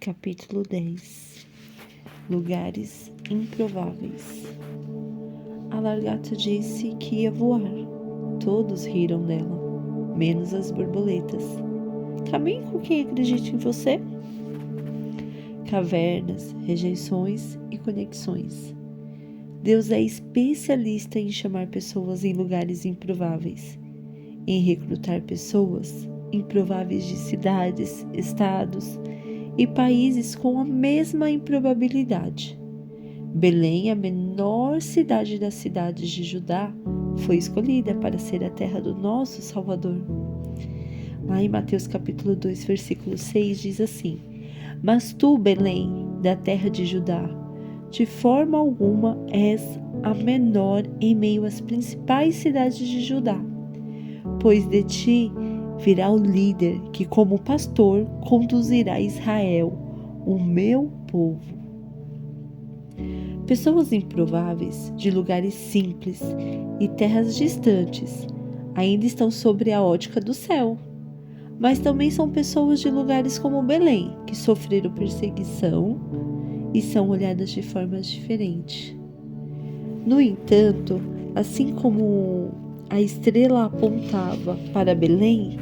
capítulo 10. Lugares improváveis. A lagarta disse que ia voar. Todos riram dela, menos as borboletas. Caminhe com quem acredita em você. Cavernas, rejeições e conexões. Deus é especialista em chamar pessoas em lugares improváveis, em recrutar pessoas improváveis de cidades, estados e países com a mesma improbabilidade. Belém, a menor cidade das cidades de Judá, foi escolhida para ser a terra do nosso Salvador. Lá em Mateus capítulo 2, versículo 6 diz assim: Mas tu, Belém, da terra de Judá, de forma alguma és a menor em meio às principais cidades de Judá, pois de ti virá o líder que, como pastor, conduzirá Israel, o meu povo. Pessoas improváveis, de lugares simples e terras distantes, ainda estão sobre a ótica do céu, mas também são pessoas de lugares como Belém, que sofreram perseguição e são olhadas de forma diferente. No entanto, assim como a estrela apontava para Belém,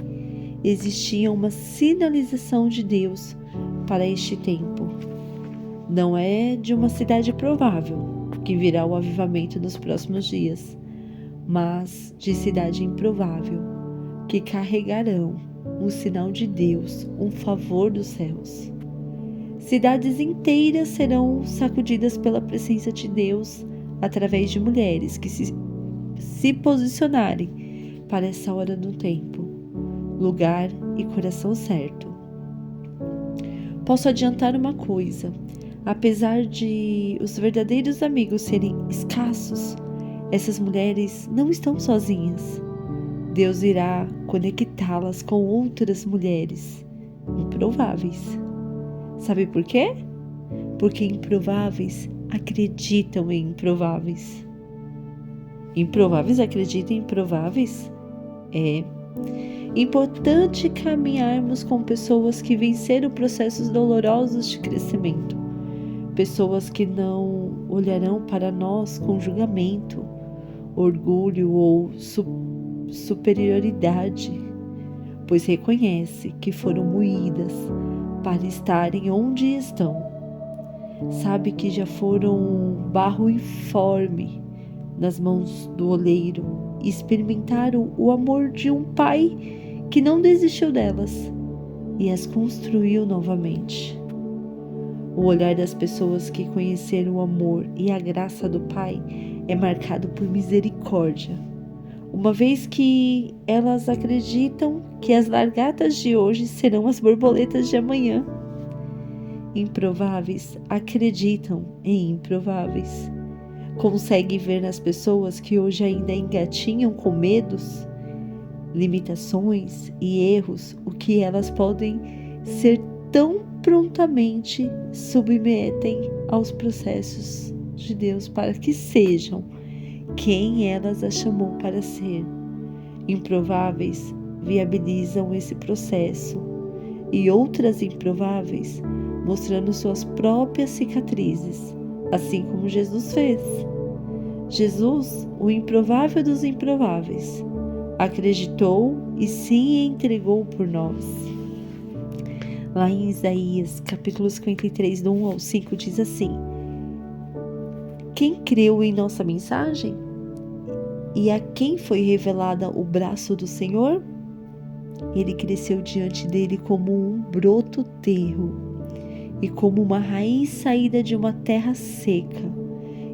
existia uma sinalização de Deus para este tempo. Não é de uma cidade provável que virá o avivamento nos próximos dias, mas de cidade improvável que carregarão um sinal de Deus, um favor dos céus. Cidades inteiras serão sacudidas pela presença de Deus através de mulheres que se posicionarem para essa hora do tempo, lugar e coração certo. Posso adiantar uma coisa: apesar de os verdadeiros amigos serem escassos, essas mulheres não estão sozinhas. Deus irá conectá-las com outras mulheres improváveis. Sabe por quê? Porque improváveis acreditam em improváveis. Improváveis acreditam em improváveis? É importante caminharmos com pessoas que venceram processos dolorosos de crescimento. Pessoas que não olharão para nós com julgamento, orgulho ou superioridade, pois reconhece que foram moídas para estarem onde estão. Sabe que já foram barro informe nas mãos do oleiro e experimentaram o amor de um pai que não desistiu delas e as construiu novamente. O olhar das pessoas que conheceram o amor e a graça do Pai é marcado por misericórdia, uma vez que elas acreditam que as lagartas de hoje serão as borboletas de amanhã. Improváveis acreditam em improváveis. Consegue ver nas pessoas que hoje ainda engatinham com medos, limitações e erros o que elas podem ser tão prontamente submetem aos processos de Deus para que sejam quem elas as chamou para ser. Improváveis viabilizam esse processo e outras improváveis mostrando suas próprias cicatrizes, assim como Jesus fez. Jesus, o improvável dos improváveis, acreditou e se entregou por nós. Lá em Isaías, capítulo 53, do 1 ao 5, diz assim: Quem creu em nossa mensagem? E a quem foi revelada o braço do Senhor? Ele cresceu diante dele como um broto tenro e como uma raiz saída de uma terra seca.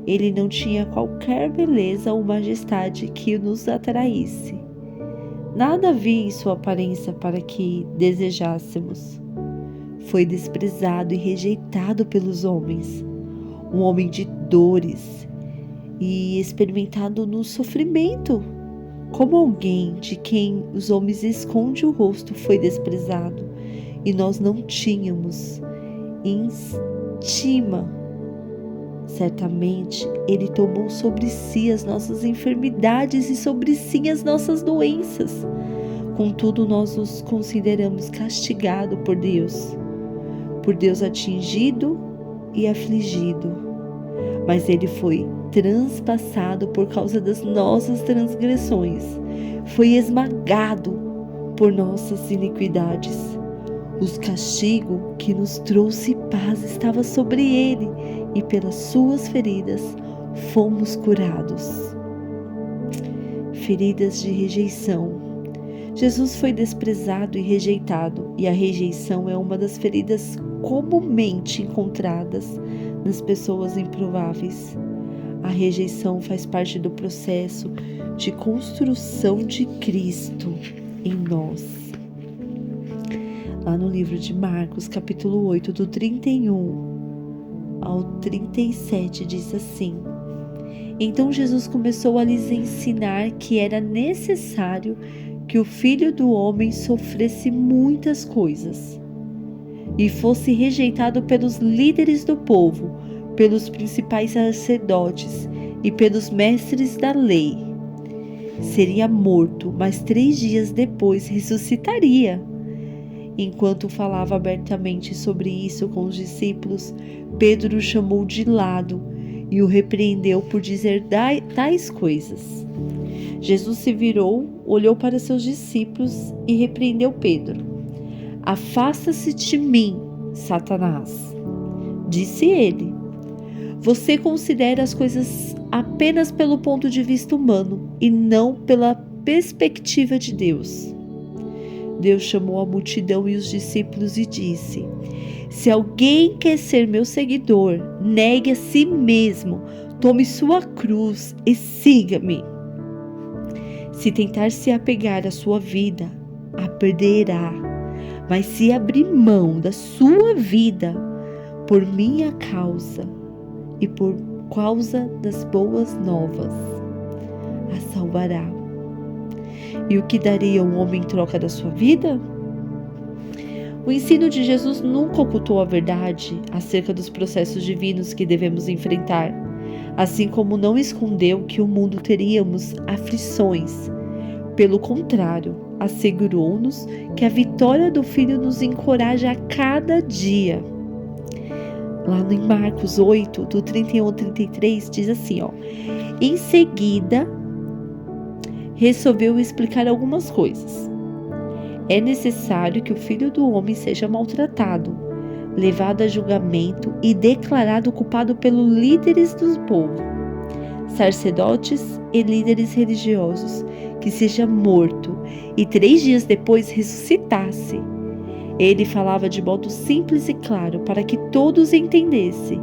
Ele não tinha qualquer beleza ou majestade que nos atraísse. Nada havia em sua aparência para que desejássemos. Foi desprezado e rejeitado pelos homens, um homem de dores e experimentado no sofrimento. Como alguém de quem os homens escondem o rosto foi desprezado, e nós não tínhamos em estima. Certamente Ele tomou sobre si as nossas enfermidades e sobre si as nossas doenças. Contudo, nós os consideramos castigados por Deus, por Deus atingido e afligido, mas ele foi transpassado por causa das nossas transgressões, foi esmagado por nossas iniquidades. O castigo que nos trouxe paz estava sobre ele, e pelas suas feridas fomos curados. Feridas de rejeição. Jesus foi desprezado e rejeitado, e a rejeição é uma das feridas comumente encontradas nas pessoas improváveis. A rejeição faz parte do processo de construção de Cristo em nós. Lá no livro de Marcos, capítulo 8, do 31 ao 37, diz assim: Então Jesus começou a lhes ensinar que era necessário que o Filho do Homem sofresse muitas coisas e fosse rejeitado pelos líderes do povo, pelos principais sacerdotes e pelos mestres da lei. Seria morto, mas 3 dias depois ressuscitaria. Enquanto falava abertamente sobre isso com os discípulos, Pedro o chamou de lado e o repreendeu por dizer tais coisas. Jesus se virou, olhou para seus discípulos e repreendeu Pedro. Afasta-se de mim, Satanás, disse ele. Você considera as coisas apenas pelo ponto de vista humano e não pela perspectiva de Deus. Deus chamou a multidão e os discípulos e disse: Se alguém quer ser meu seguidor, negue a si mesmo, tome sua cruz e siga-me. Se tentar se apegar à sua vida, a perderá. Mas se abrir mão da sua vida por minha causa e por causa das boas novas, a salvará. E o que daria um homem em troca da sua vida? O ensino de Jesus nunca ocultou a verdade acerca dos processos divinos que devemos enfrentar, assim como não escondeu que o mundo teríamos aflições. Pelo contrário, assegurou-nos que a vitória do Filho nos encoraja a cada dia. Lá em Marcos 8, do 31 ao 33, diz assim, Em seguida, resolveu explicar algumas coisas. É necessário que o Filho do Homem seja maltratado, levado a julgamento e declarado culpado pelos líderes do povo, sacerdotes e líderes religiosos, que seja morto e 3 dias depois ressuscitasse. Ele falava de modo simples e claro para que todos entendessem.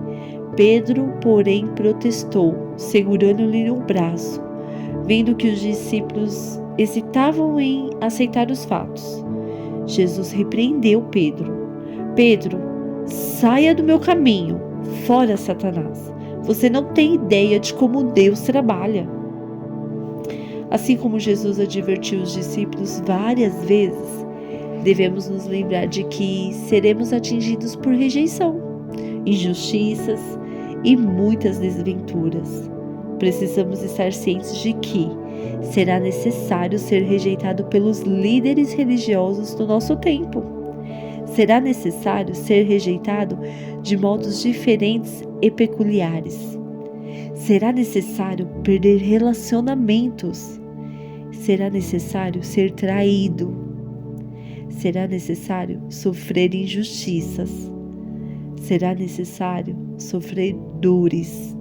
Pedro, porém, protestou, segurando-lhe o braço, vendo que os discípulos hesitavam em aceitar os fatos. Jesus repreendeu Pedro. Pedro, saia do meu caminho, fora Satanás. Você não tem ideia de como Deus trabalha. Assim como Jesus advertiu os discípulos várias vezes, devemos nos lembrar de que seremos atingidos por rejeição, injustiças e muitas desventuras. Precisamos estar cientes de que será necessário ser rejeitado pelos líderes religiosos do nosso tempo. Será necessário ser rejeitado de modos diferentes e peculiares. Será necessário perder relacionamentos. Será necessário ser traído. Será necessário sofrer injustiças. Será necessário sofrer dores.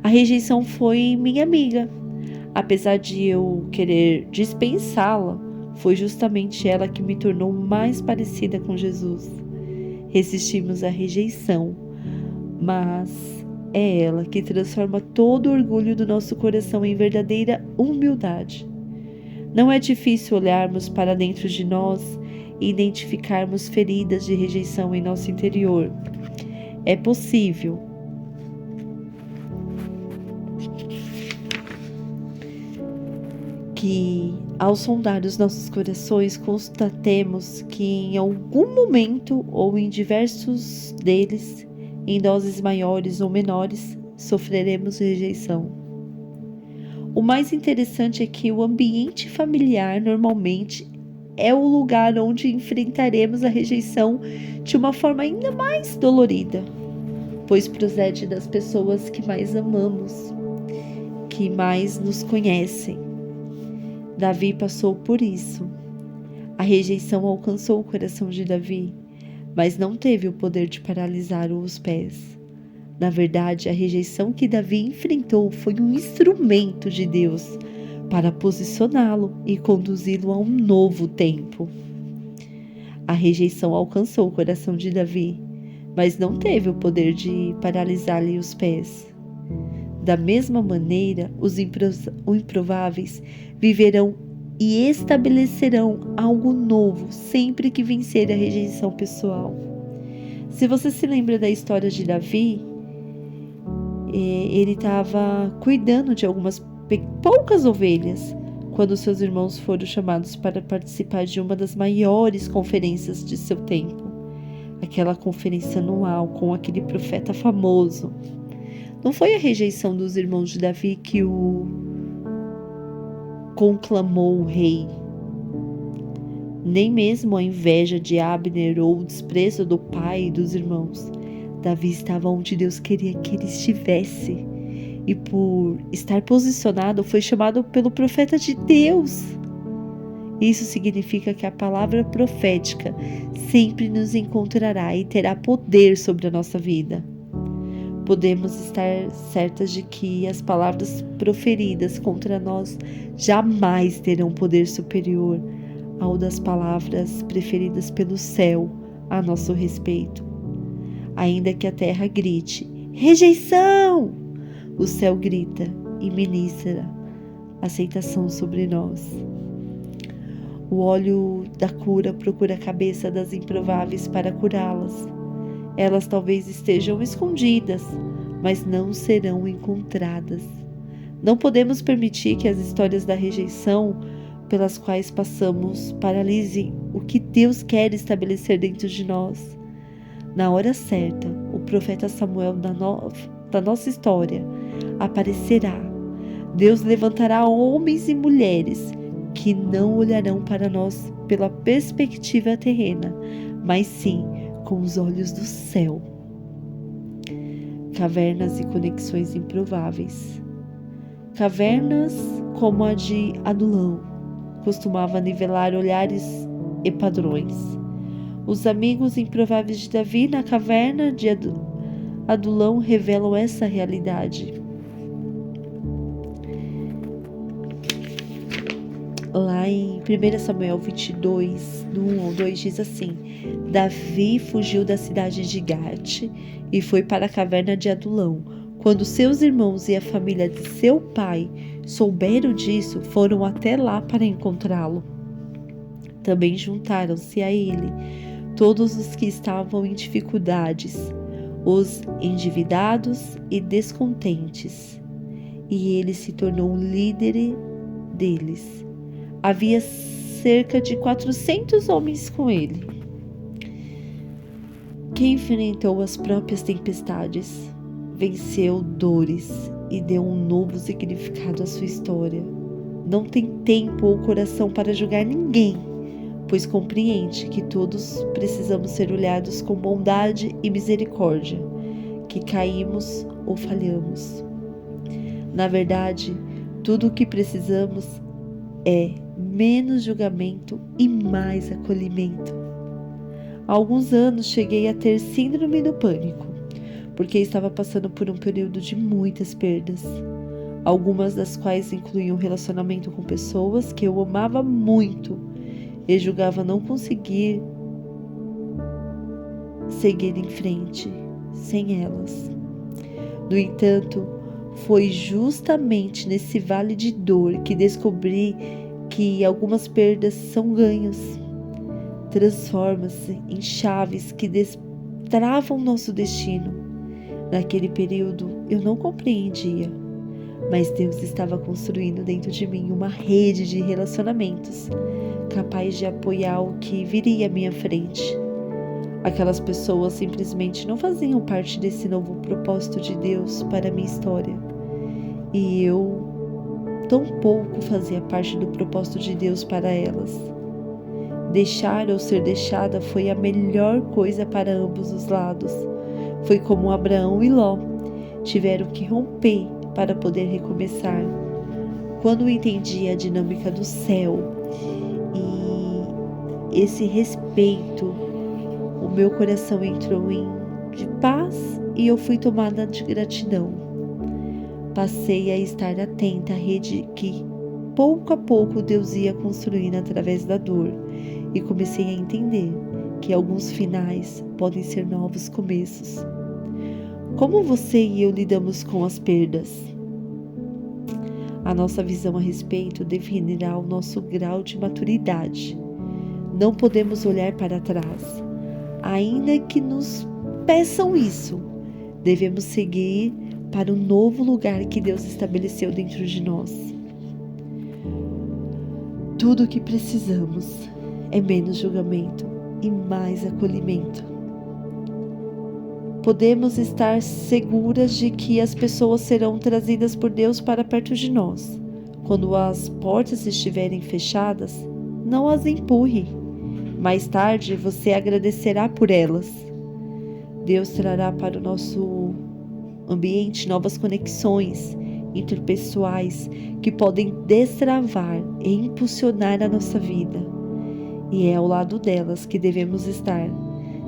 A rejeição foi minha amiga. Apesar de eu querer dispensá-la, foi justamente ela que me tornou mais parecida com Jesus. Resistimos à rejeição, mas é ela que transforma todo o orgulho do nosso coração em verdadeira humildade. Não é difícil olharmos para dentro de nós e identificarmos feridas de rejeição em nosso interior. É possível. Que ao sondar os nossos corações constatemos que em algum momento ou em diversos deles, em doses maiores ou menores, sofreremos rejeição. O mais interessante é que o ambiente familiar normalmente é o lugar onde enfrentaremos a rejeição de uma forma ainda mais dolorida, pois procede das pessoas que mais amamos, que mais nos conhecem. Davi passou por isso. A rejeição alcançou o coração de Davi, mas não teve o poder de paralisar os pés. Na verdade, a rejeição que Davi enfrentou foi um instrumento de Deus para posicioná-lo e conduzi-lo a um novo tempo. A rejeição alcançou o coração de Davi, mas não teve o poder de paralisar-lhe os pés. Da mesma maneira, os improváveis viverão e estabelecerão algo novo sempre que vencer a rejeição pessoal. Se você se lembra da história de Davi, ele estava cuidando de algumas poucas ovelhas quando seus irmãos foram chamados para participar de uma das maiores conferências de seu tempo, aquela conferência anual com aquele profeta famoso. Não foi a rejeição dos irmãos de Davi que o conclamou o rei, nem mesmo a inveja de Abner ou o desprezo do pai e dos irmãos. Davi estava onde Deus queria que ele estivesse, e por estar posicionado foi chamado pelo profeta de Deus. Isso significa que a palavra profética sempre nos encontrará e terá poder sobre a nossa vida. Podemos estar certas de que as palavras proferidas contra nós jamais terão poder superior ao das palavras preferidas pelo céu a nosso respeito. Ainda que a terra grite, rejeição! O céu grita e ministra aceitação sobre nós. O óleo da cura procura a cabeça das improváveis para curá-las. Elas talvez estejam escondidas, mas não serão encontradas. Não podemos permitir que as histórias da rejeição pelas quais passamos paralisem o que Deus quer estabelecer dentro de nós. Na hora certa, o profeta Samuel da nossa história aparecerá. Deus levantará homens e mulheres que não olharão para nós pela perspectiva terrena, mas sim com os olhos do céu. Cavernas e conexões improváveis. Cavernas como a de Adulão costumava nivelar olhares e padrões. Os amigos improváveis de Davi na caverna de Adulão revelam essa realidade. Lá em 1 Samuel 22, no 1 ao 2, diz assim: Davi fugiu da cidade de Gate e foi para a caverna de Adulão. Quando seus irmãos e a família de seu pai souberam disso, foram até lá para encontrá-lo. Também juntaram-se a ele todos os que estavam em dificuldades, os endividados e descontentes, e ele se tornou o líder deles. Havia cerca de 400 homens com ele, que enfrentou as próprias tempestades, venceu dores e deu um novo significado à sua história. Não tem tempo ou coração para julgar ninguém, pois compreende que todos precisamos ser olhados com bondade e misericórdia, que caímos ou falhamos. Na verdade, tudo o que precisamos é menos julgamento e mais acolhimento. Há alguns anos cheguei a ter síndrome do pânico, porque estava passando por um período de muitas perdas, algumas das quais incluíam relacionamento com pessoas que eu amava muito e julgava não conseguir seguir em frente sem elas. No entanto, foi justamente nesse vale de dor que descobri que algumas perdas são ganhos. Transforma-se em chaves que destravam nosso destino. Naquele período eu não compreendia, mas Deus estava construindo dentro de mim uma rede de relacionamentos capaz de apoiar o que viria à minha frente. Aquelas pessoas simplesmente não faziam parte desse novo propósito de Deus para a minha história. E eu tampouco fazia parte do propósito de Deus para elas. Deixar ou ser deixada foi a melhor coisa para ambos os lados. Foi como Abraão e Ló tiveram que romper para poder recomeçar. Quando eu entendi a dinâmica do céu e esse respeito, o meu coração entrou de paz e eu fui tomada de gratidão. Passei a estar atenta à rede que pouco a pouco Deus ia construindo através da dor e comecei a entender que alguns finais podem ser novos começos. Como você e eu lidamos com as perdas? A nossa visão a respeito definirá o nosso grau de maturidade. Não podemos olhar para trás, ainda que nos peçam isso. Devemos seguir para o novo lugar que Deus estabeleceu dentro de nós. Tudo o que precisamos é menos julgamento e mais acolhimento. Podemos estar seguras de que as pessoas serão trazidas por Deus para perto de nós. Quando as portas estiverem fechadas, não as empurre. Mais tarde você agradecerá por elas. Deus trará para o nosso ambiente novas conexões interpessoais que podem destravar e impulsionar a nossa vida. E é ao lado delas que devemos estar,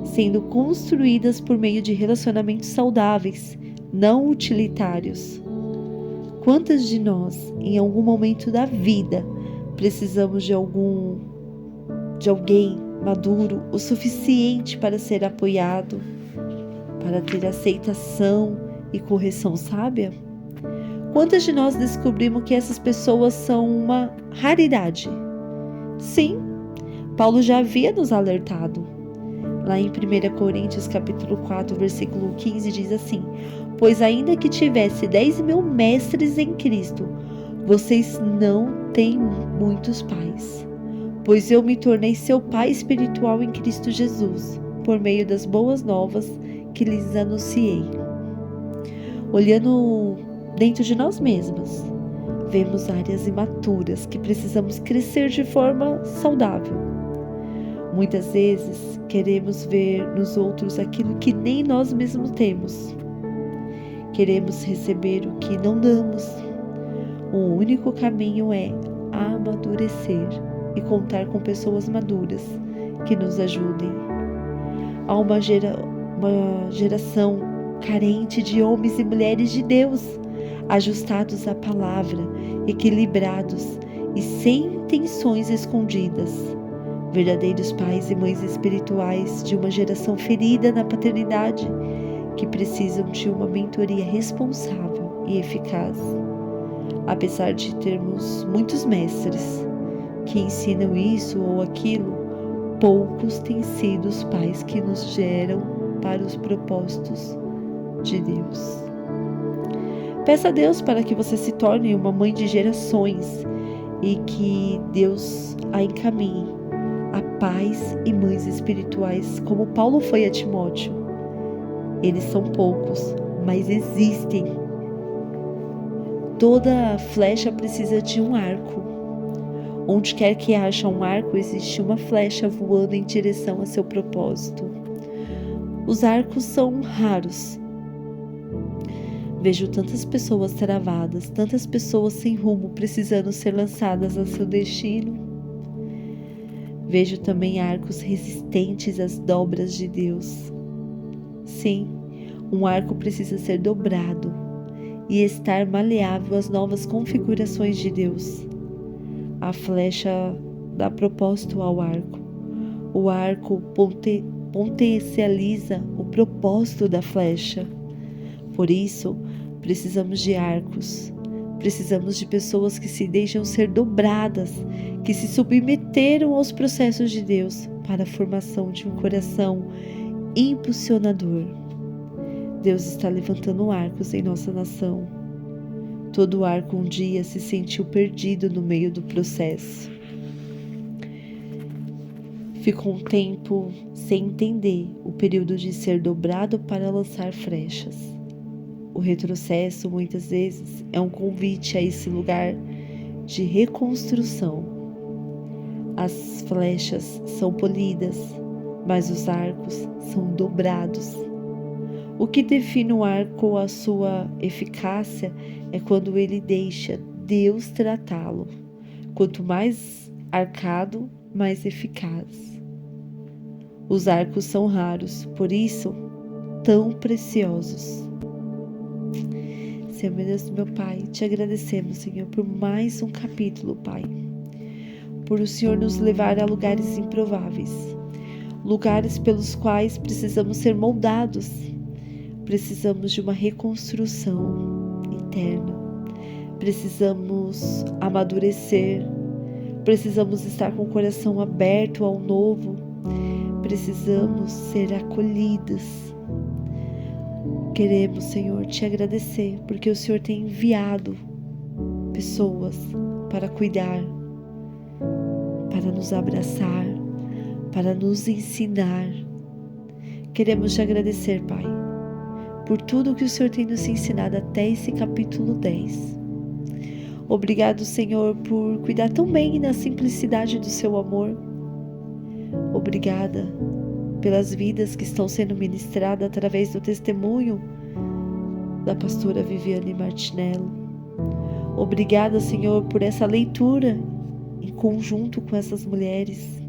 sendo construídas por meio de relacionamentos saudáveis, não utilitários. Quantas de nós, em algum momento da vida, precisamos de alguém maduro o suficiente para ser apoiado, para ter aceitação e correção sábia? Quantas de nós descobrimos que essas pessoas são uma raridade? Sim, Paulo já havia nos alertado. Lá em 1 Coríntios capítulo 4, versículo 15 diz assim: pois ainda que tivesse 10.000 mestres em Cristo, vocês não têm muitos pais, pois eu me tornei seu pai espiritual em Cristo Jesus, por meio das boas novas que lhes anunciei. Olhando dentro de nós mesmos, vemos áreas imaturas que precisamos crescer de forma saudável. Muitas vezes queremos ver nos outros aquilo que nem nós mesmos temos. Queremos receber o que não damos. O único caminho é amadurecer e contar com pessoas maduras que nos ajudem. Há uma geração carente de homens e mulheres de Deus, ajustados à palavra, equilibrados e sem intenções escondidas. Verdadeiros pais e mães espirituais de uma geração ferida na paternidade, que precisam de uma mentoria responsável e eficaz. Apesar de termos muitos mestres que ensinam isso ou aquilo, poucos têm sido os pais que nos geram para os propósitos de Deus. Peça a Deus para que você se torne uma mãe de gerações e que Deus a encaminhe a pais e mães espirituais, como Paulo foi a Timóteo. Eles são poucos, mas existem. Toda flecha precisa de um arco. Onde quer que haja um arco, existe uma flecha voando em direção a seu propósito. Os arcos são raros. Vejo tantas pessoas travadas, tantas pessoas sem rumo, precisando ser lançadas a seu destino. Vejo também arcos resistentes às dobras de Deus. Sim, um arco precisa ser dobrado e estar maleável às novas configurações de Deus. A flecha dá propósito ao arco. O arco potencializa o propósito da flecha. Por isso, precisamos de arcos. Precisamos de pessoas que se deixam ser dobradas, que se submeteram aos processos de Deus para a formação de um coração impulsionador. Deus está levantando arcos em nossa nação. Todo arco um dia se sentiu perdido no meio do processo. Ficou um tempo sem entender o período de ser dobrado para lançar flechas. O retrocesso, muitas vezes, é um convite a esse lugar de reconstrução. As flechas são polidas, mas os arcos são dobrados. O que define o arco a sua eficácia é quando ele deixa Deus tratá-lo. Quanto mais arcado, mais eficaz. Os arcos são raros, por isso tão preciosos. Senhor, meu Deus, meu Pai, te agradecemos, Senhor, por mais um capítulo, Pai. Por o Senhor nos levar a lugares improváveis, lugares pelos quais precisamos ser moldados, precisamos de uma reconstrução interna, precisamos amadurecer, precisamos estar com o coração aberto ao novo, precisamos ser acolhidos. Queremos, Senhor, te agradecer, porque o Senhor tem enviado pessoas para cuidar, para nos abraçar, para nos ensinar. Queremos te agradecer, Pai, por tudo que o Senhor tem nos ensinado até esse capítulo 10. Obrigado, Senhor, por cuidar tão bem da simplicidade do seu amor. Obrigada pelas vidas que estão sendo ministradas através do testemunho da pastora Viviane Martinello. Obrigada, Senhor, por essa leitura em conjunto com essas mulheres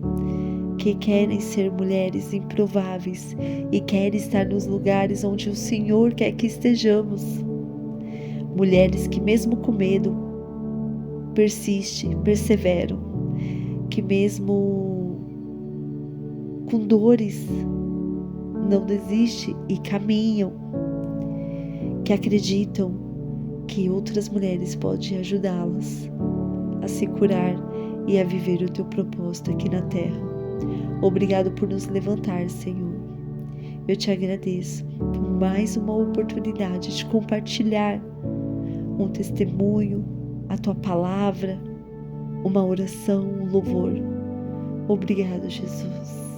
que querem ser mulheres improváveis e querem estar nos lugares onde o Senhor quer que estejamos. Mulheres que mesmo com medo perseveram, que mesmo com dores não desistem e caminham, que acreditam que outras mulheres podem ajudá-las a se curar e a viver o teu propósito aqui na terra. Obrigado por nos levantar, Senhor. Eu te agradeço por mais uma oportunidade de compartilhar um testemunho, a tua palavra, uma oração, um louvor. Obrigado, Jesus.